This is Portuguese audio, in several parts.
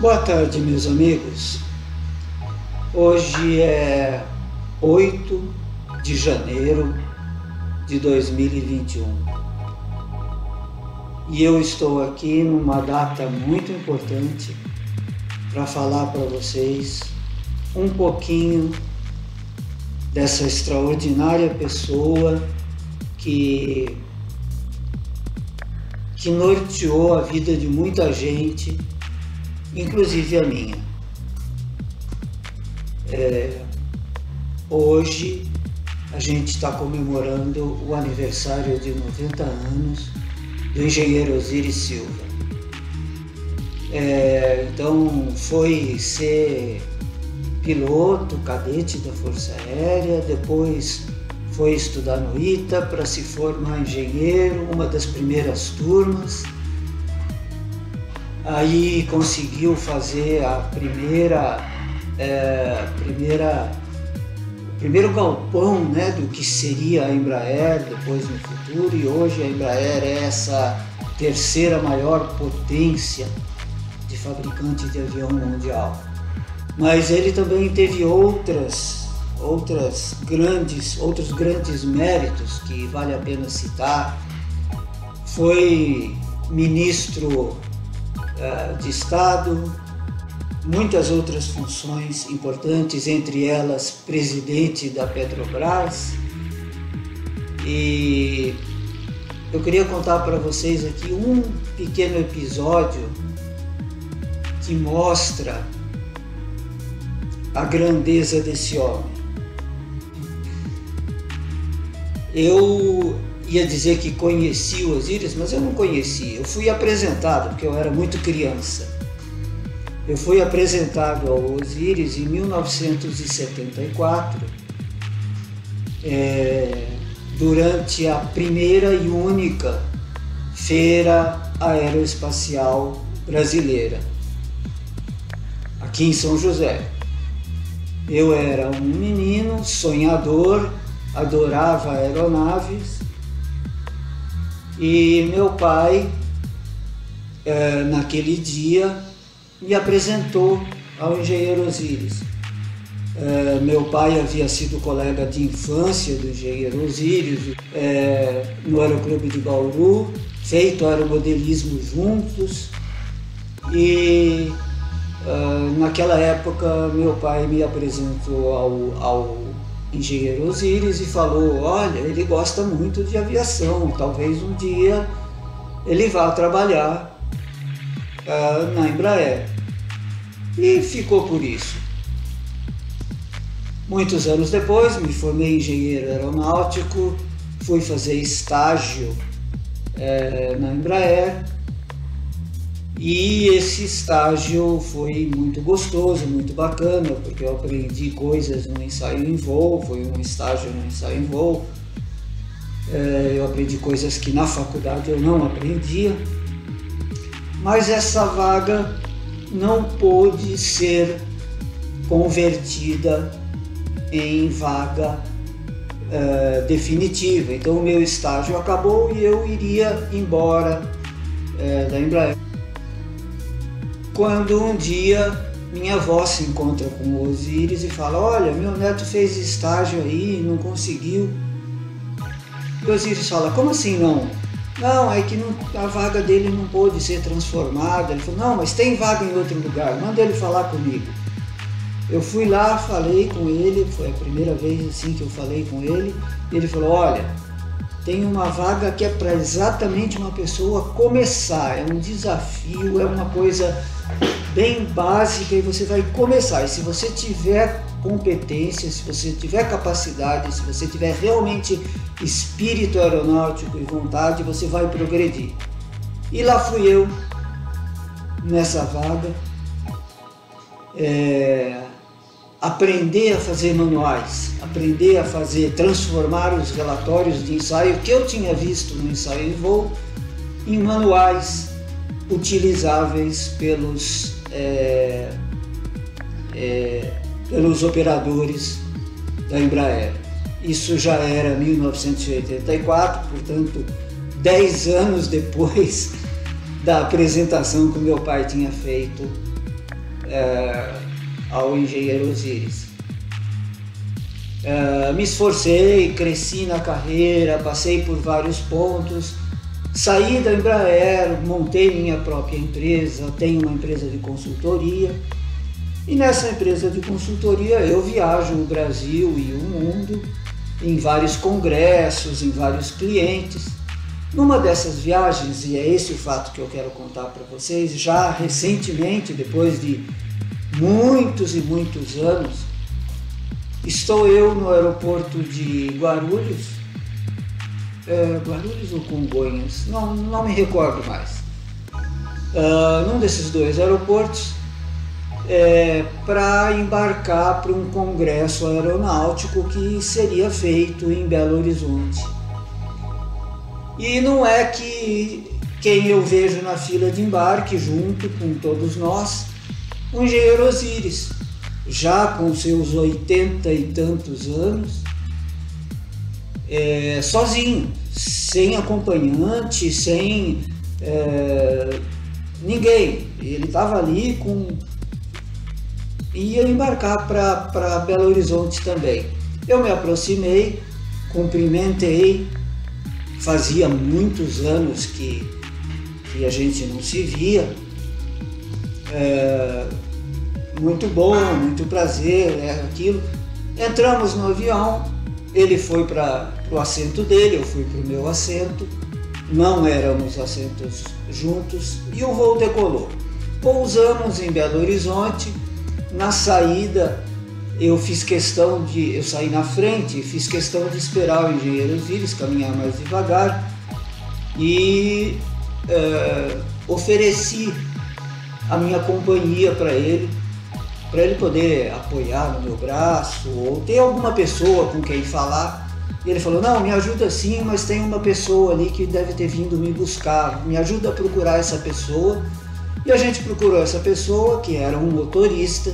Boa tarde, meus amigos. Hoje é 8 de janeiro de 2021 e eu estou aqui numa data muito importante para falar para vocês um pouquinho dessa extraordinária pessoa que norteou a vida de muita gente, inclusive a minha. Hoje a gente está comemorando o aniversário de 90 anos do engenheiro Osiris Silva. Então foi ser piloto, cadete da Força Aérea, depois foi estudar no ITA para se formar engenheiro, uma das primeiras turmas. Aí conseguiu fazer o primeiro galpão, né, do que seria a Embraer depois no futuro, e hoje a Embraer é essa terceira maior potência de fabricante de avião mundial. Mas ele também teve outros grandes méritos que vale a pena citar. Foi ministro de Estado, muitas outras funções importantes, entre elas presidente da Petrobras. E eu queria contar para vocês aqui um pequeno episódio que mostra a grandeza desse homem. Eu ia dizer que conheci o Osiris, mas eu não conheci. Eu fui apresentado, porque eu era muito criança. Eu fui apresentado ao Osiris em 1974, durante a primeira e única Feira Aeroespacial Brasileira, aqui em São José. Eu era um menino sonhador, adorava aeronaves, e meu pai, naquele dia, me apresentou ao engenheiro Osiris. Meu pai havia sido colega de infância do engenheiro Osiris, no Aeroclube de Bauru, feito aeromodelismo juntos, e naquela época meu pai me apresentou ao engenheiro Osiris e falou: olha, ele gosta muito de aviação, talvez um dia ele vá trabalhar na Embraer. E ficou por isso. Muitos anos depois me formei engenheiro aeronáutico, fui fazer estágio na Embraer, e esse estágio foi muito gostoso, muito bacana, porque eu aprendi coisas no ensaio em voo, foi um estágio no ensaio em voo. Eu aprendi coisas que na faculdade eu não aprendia, mas essa vaga não pôde ser convertida em vaga definitiva. Então o meu estágio acabou e eu iria embora da Embraer. Quando um dia minha avó se encontra com o Osiris e fala: olha, meu neto fez estágio aí, não conseguiu. E o Osiris fala: como assim não? Não, é que a vaga dele não pôde ser transformada. Ele falou: não, mas tem vaga em outro lugar, manda ele falar comigo. Eu fui lá, falei com ele, foi a primeira vez assim que eu falei com ele. Ele falou: olha, tem uma vaga que é para exatamente uma pessoa começar, é um desafio, é uma coisa bem básica e você vai começar. E se você tiver competência, se você tiver capacidade, se você tiver realmente espírito aeronáutico e vontade, você vai progredir. E lá fui eu, nessa vaga, aprender a fazer manuais, aprender a transformar os relatórios de ensaio que eu tinha visto no ensaio em voo em manuais utilizáveis pelos operadores da Embraer. Isso já era 1984, portanto 10 anos depois da apresentação que o meu pai tinha feito ao engenheiro Osiris. Me esforcei, cresci na carreira, passei por vários pontos, saí da Embraer, montei minha própria empresa, tenho uma empresa de consultoria, e nessa empresa de consultoria eu viajo o Brasil e o mundo, em vários congressos, em vários clientes. Numa dessas viagens, e é esse o fato que eu quero contar para vocês, já recentemente, depois de muitos e muitos anos, estou eu no aeroporto de Guarulhos, Guarulhos ou Congonhas, não me recordo mais, num desses dois aeroportos, para embarcar para um congresso aeronáutico que seria feito em Belo Horizonte. E não é que quem eu vejo na fila de embarque, junto com todos nós, o engenheiro Osiris, já com seus 80 e tantos anos, sozinho, sem acompanhante, sem ninguém. Ele estava ali ia embarcar para Belo Horizonte também. Eu me aproximei, cumprimentei. Fazia muitos anos que a gente não se via. Muito bom, muito prazer, aquilo. Entramos no avião, ele foi para o assento dele, eu fui para o meu assento, não éramos assentos juntos, e o voo decolou. Pousamos em Belo Horizonte. Na saída, eu saí na frente, fiz questão de esperar o engenheiro Osiris caminhar mais devagar e ofereci a minha companhia para ele poder apoiar no meu braço ou ter alguma pessoa com quem falar. E ele falou: não, me ajuda sim, mas tem uma pessoa ali que deve ter vindo me buscar, me ajuda a procurar essa pessoa. E a gente procurou essa pessoa, que era um motorista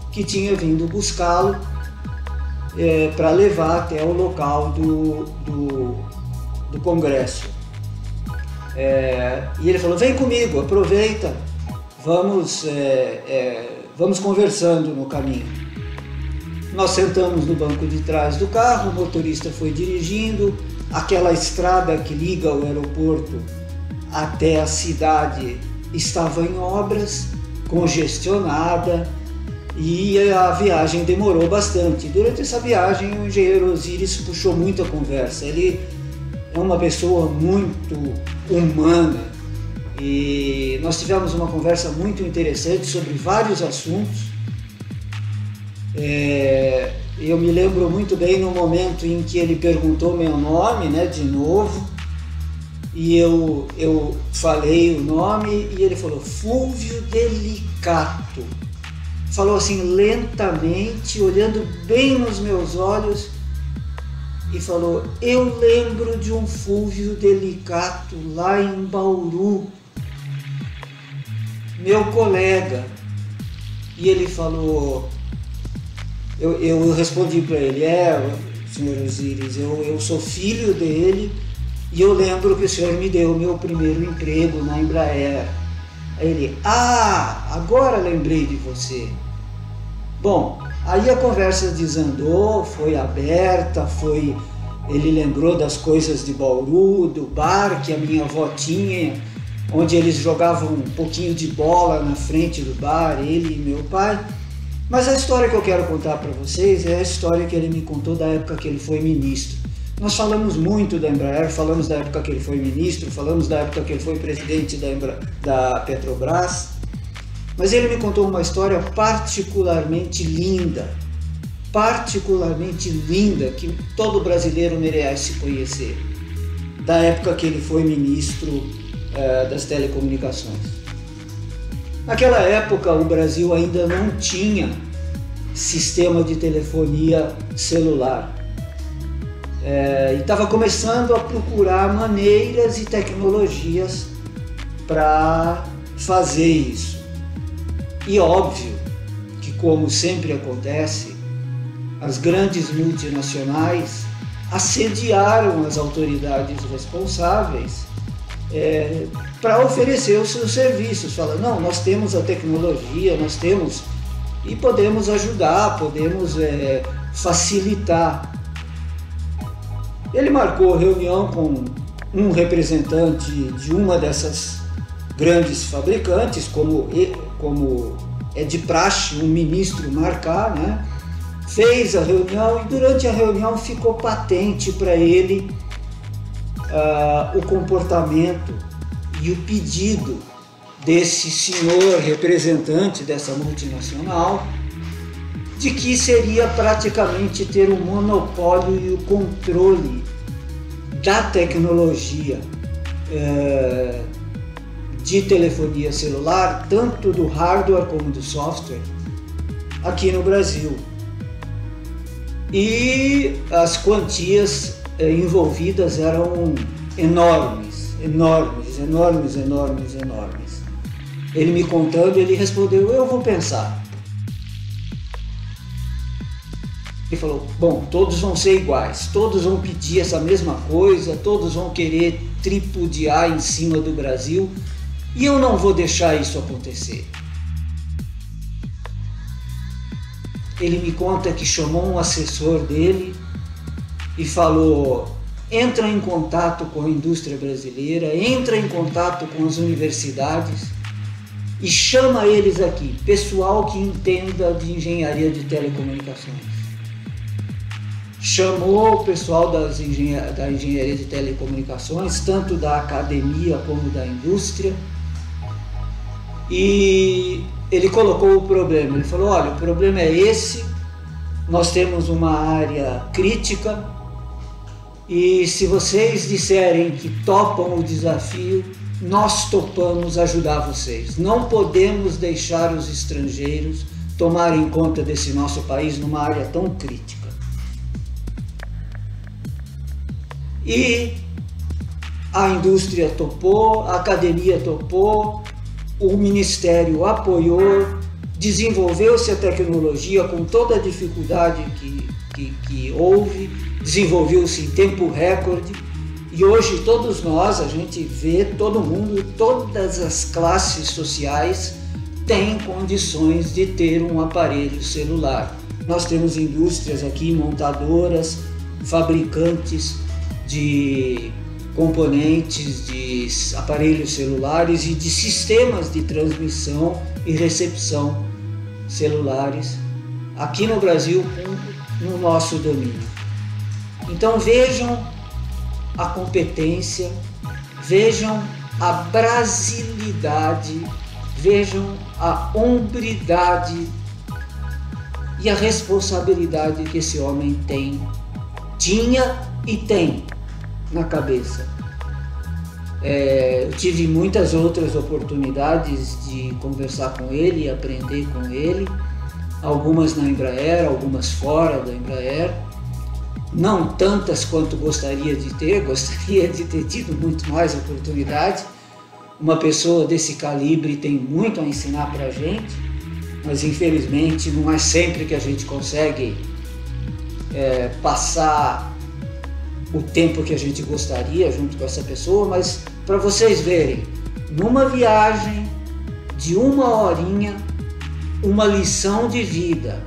que tinha vindo buscá-lo para levar até o local do congresso. E ele falou: vem comigo, aproveita, vamos conversando no caminho. Nós sentamos no banco de trás do carro, o motorista foi dirigindo. Aquela estrada que liga o aeroporto até a cidade estava em obras, congestionada, e a viagem demorou bastante. Durante essa viagem, o engenheiro Osiris puxou muita conversa. Ele é uma pessoa muito humana e nós tivemos uma conversa muito interessante sobre vários assuntos. Eu me lembro muito bem no momento em que ele perguntou meu nome, de novo, e eu falei o nome e ele falou: Fulvio Delicato. Falou assim lentamente, olhando bem nos meus olhos, e falou: eu lembro de um Fulvio Delicato lá em Bauru, meu colega. E ele falou, eu respondi para ele: senhor Osiris, eu sou filho dele e eu lembro que o senhor me deu o meu primeiro emprego na Embraer. Aí ele: agora lembrei de você. Bom, aí a conversa desandou, foi aberta, ele lembrou das coisas de Bauru, do bar que a minha avó tinha, onde eles jogavam um pouquinho de bola na frente do bar, ele e meu pai. Mas a história que eu quero contar para vocês é a história que ele me contou da época que ele foi ministro. Nós falamos muito da Embraer, falamos da época que ele foi ministro, falamos da época que ele foi presidente da Petrobras, mas ele me contou uma história particularmente linda, que todo brasileiro merece conhecer, da época que ele foi ministro das telecomunicações. Naquela época, o Brasil ainda não tinha sistema de telefonia celular. E estava começando a procurar maneiras e tecnologias para fazer isso. E óbvio que, como sempre acontece, as grandes multinacionais assediaram as autoridades responsáveis para oferecer os seus serviços. Fala, não, nós temos a tecnologia, nós temos, e podemos ajudar, podemos facilitar. Ele marcou reunião com um representante de uma dessas grandes fabricantes, como é de praxe um ministro marcar, né? Fez a reunião e durante a reunião ficou patente para ele o comportamento e o pedido desse senhor representante dessa multinacional, de que seria praticamente ter o monopólio e o controle da tecnologia de telefonia celular, tanto do hardware como do software, aqui no Brasil. E as quantias envolvidas eram enormes. Ele me contando, ele respondeu, eu vou pensar. Ele falou, bom, todos vão ser iguais, todos vão pedir essa mesma coisa, todos vão querer tripudiar em cima do Brasil, e eu não vou deixar isso acontecer. Ele me conta que chamou um assessor dele e falou, entra em contato com a indústria brasileira, entra em contato com as universidades e chama eles aqui, pessoal que entenda de engenharia de telecomunicações. Chamou o pessoal da engenharia de telecomunicações, tanto da academia como da indústria, e ele colocou o problema. Ele falou, olha, o problema é esse, nós temos uma área crítica e se vocês disserem que topam o desafio, nós topamos ajudar vocês. Não podemos deixar os estrangeiros tomarem conta desse nosso país numa área tão crítica. E a indústria topou, a academia topou, o Ministério apoiou, desenvolveu-se a tecnologia com toda a dificuldade que houve, desenvolveu-se em tempo recorde e hoje todos nós, a gente vê, todo mundo, todas as classes sociais têm condições de ter um aparelho celular. Nós temos indústrias aqui, montadoras, fabricantes de componentes de aparelhos celulares e de sistemas de transmissão e recepção celulares aqui no Brasil, no nosso domínio. Então vejam a competência, vejam a brasilidade, vejam a hombridade e a responsabilidade que esse homem tinha e tem na cabeça. Eu tive muitas outras oportunidades de conversar com ele e aprender com ele, algumas na Embraer, algumas fora da Embraer, não tantas quanto gostaria de ter tido muito mais oportunidade. Uma pessoa desse calibre tem muito a ensinar para a gente, mas infelizmente não é sempre que a gente consegue passar o tempo que a gente gostaria junto com essa pessoa, mas para vocês verem, numa viagem de 1 horinha, uma lição de vida,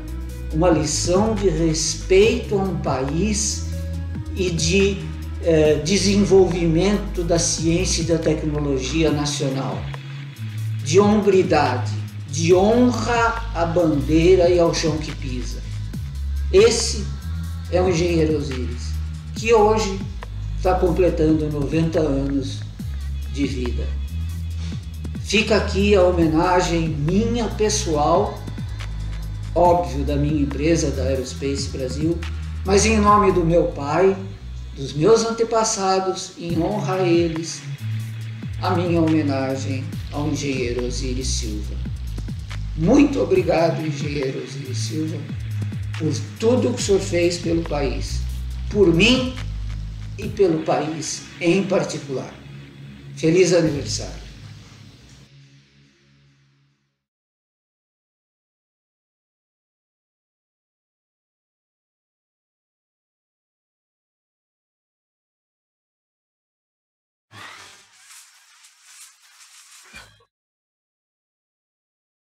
uma lição de respeito a um país e de desenvolvimento da ciência e da tecnologia nacional, de hombridade, de honra à bandeira e ao chão que pisa. Esse é o engenheiro Osiris, que hoje está completando 90 anos de vida. Fica aqui a homenagem minha pessoal, óbvio da minha empresa, da Aerospace Brasil, mas em nome do meu pai, dos meus antepassados, em honra a eles, a minha homenagem ao engenheiro Osiris Silva. Muito obrigado, engenheiro Osiris Silva, por tudo que o senhor fez pelo país, por mim e pelo país em particular. Feliz aniversário!